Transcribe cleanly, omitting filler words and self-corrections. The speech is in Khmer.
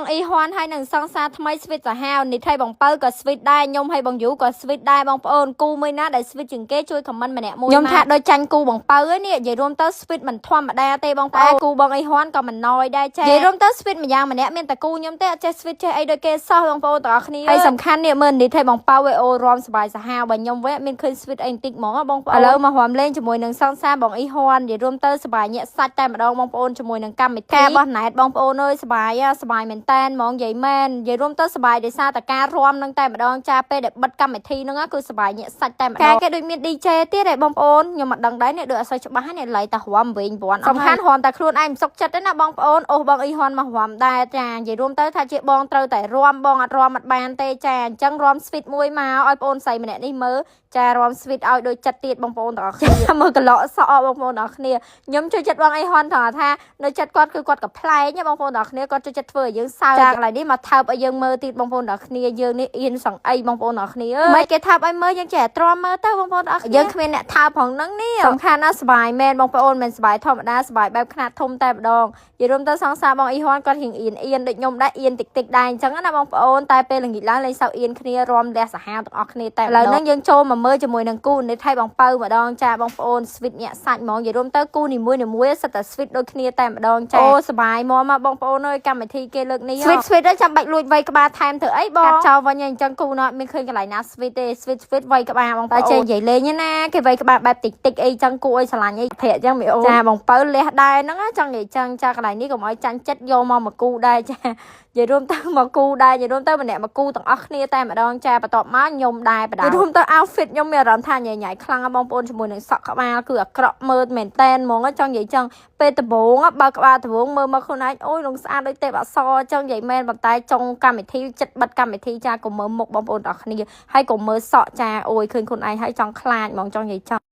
បងអ៊ីហ៊ានហើយនឹងសង្សារថ្មីស្វីតសាហាវនេះថៃបងពៅក៏ស្វីតដែរខ្ញុំហើយបងយូក៏ស្វីតដែរបងប្អូនគូមួយណាដែលស្វីតជាងគេជួយខមមិនម្នាក់មួយខ្ញុំថាដូចចាញ់គូបងពៅនេះនិយាយរួមទៅស្វីតមិនធម្មតាទេបងប្អូនគូបងអ៊ីហ៊ានក៏មិនណយដែរចានិយាយរួមទៅស្វីតម្យ៉ាងម្នាក់មានតែគូខ្ញុំទេអត់ចេះស្វីតចេះអីដូចគេសោះបងប្អូនទាំងអស់គ្នាហើយសំខាន់នេះមើលនេះថៃបងពៅអូរំសบายសាហាវបើខ្ញុំវិញមានឃើញស្វីតអីបន្តិចហ្មងបងប្អូនឥឡូវមករួមលេងជាមួយនឹងសង្សារបងអ៊ីហ៊ាននិយាយរួមទៅសบายញាក់សាច់តែម្ដងបងប្អូនជាមួយនឹងកម្មវិធីរបស់ណែតបងប្អូនអើយសบายមែនតែនហ្មងនិយាយមែននិយាយរួមទៅសบายដោយសារតែការរំនឹងតែម្ដងចាពេលដែលបិទកម្មវិធីហ្នឹងគឺសบายញាក់សាច់តែម្ដងគេដូចមាន DJ ទៀតឯងបងប្អូនខ្ញុំមិនដឹងដែរនេះដូចអត់សូវច្បាស់ហ្នឹងឡៃតែរំវិញពាន់សំខាន់រំតែខ្លួនឯងមិនសុខចិត្តទេណាបងប្អូនអូសបងអ៊ីហ៊ុនមករំដែរចានិយាយរួមទៅថាជាបងត្រូវតែរំបងអត់រំអត់បានទេចាអញ្ចឹងរំស្វីតមួយមកឲ្យបងអូនស្រីម្នាក់នេះមើលចារំស្វីតឲ្យដូចចិត្តទៀតបងប្អូនទាំងអស់គ្នាមើលកឡោសក់បងប្អូនទាំងអស់គ្នាខ្ញុំជួយចិត្តបងអ៊ីហ៊ុនថានៅចិត្តគាត់គឺគាត់កំ ប្លែកបងប្អូនទាំងអស់គ្នាគាត់ជួយចិត្តធ្វើឲ្យយើងសើចចាកន្លែងនេះមកថើបឲ្យយើងមើលទៀតបងប្អូនទាំងអស់គ្នាយើងនេះអៀនសង្អីបងប្អូនទាំងអស់គ្នាមិនគេថើបឲ្យមើលយើងចេះទ្រាំមើលទៅបងប្អូនទាំងអស់គ្នាយើងគ្មានអ្នកថើបផងហ្នឹងនេះសំខាន់ណាស់សบายមែនបងប្អូនមិនសบายធម្មតាសบายបែបខ្នាតធំតែម្ដងនិយាយរួមទៅសង្សារបងអ៊ីហ៊ុនគាត់រៀងអៀនដូចខ្ញុំដែរអៀនតិចដែរអញ្ចឹងណាបងប្អូនតែពេលល្ងាចឡើងលេងសើអៀនគ្នារំលះសាហាវទាំងអស់គ្នាតែឥឡូវហ្នឹងយើងចូលមកមើលជាមួយនឹងគូនេះថៃបងពៅម្ដងចាបងប្អូនស្វីតញាក់សាច់ហ្មងនិយាយរួមទៅគូនីមួយសិតតែស្វីតដូចគ្នាតែម្ដងចាអូសบายមកបងប្អូនអើយកម្មវិធីគេលើកនេះស្វីតចាំបាច់លួចវៃក្បាលថែមធ្វើអីបងកាត់ចោលវិញអញ្ចឹងគូណត់មានឃើញកន្លែងណាស្វីតទេស្វីតវៃក្បាលបងប្អូនតែចេះនិយាយលេងណាគេវៃក្បាលបែបតិចអីចឹងគួរឲ្យស្រឡាញ់អីប្រាក់ចឹងមីអូចាបងពៅលះដែរហ្នឹងចង់និយាយចឹងចាកន្លែងនេះកុំឲ្យចាញ់ចិត្តយកមកគូដែរចានិយាយរួមទៅមកគូដែរនិយាយរួមទៅម្នាក់មកគូទាំងអស់គ្នាតែម្ដងចាបន្ទាប់មកខ្ញុំដែរបដានិយាយរួមទៅ outfit ខ្ញុំមានអារម្មណ៍ថាញ៉ៃខ្លាំងបងប្អូនជាមួយនឹងសក់ក្បាលគឺអាក្រក់មើលមែនតែនហ្មងចង់និយាយចឹងពេលដំបូងបើក្បាលដំបូងមើលមកខ្លួនឯងអូយនឹងស្អាតដូចទេពអក្សរចឹងនិយាយមែនប៉ុន្តែចុងកម្មវិធីចិត្តបិទកម្មវិធីចាកុំមើលមុខបងប្អូនទាំងអស់គ្នាហើយកុំមើលសក់ចាអូយឃើញខ្លួនឯងហើយចង់ខ្លាចហ្មងចង់និយាយចឹង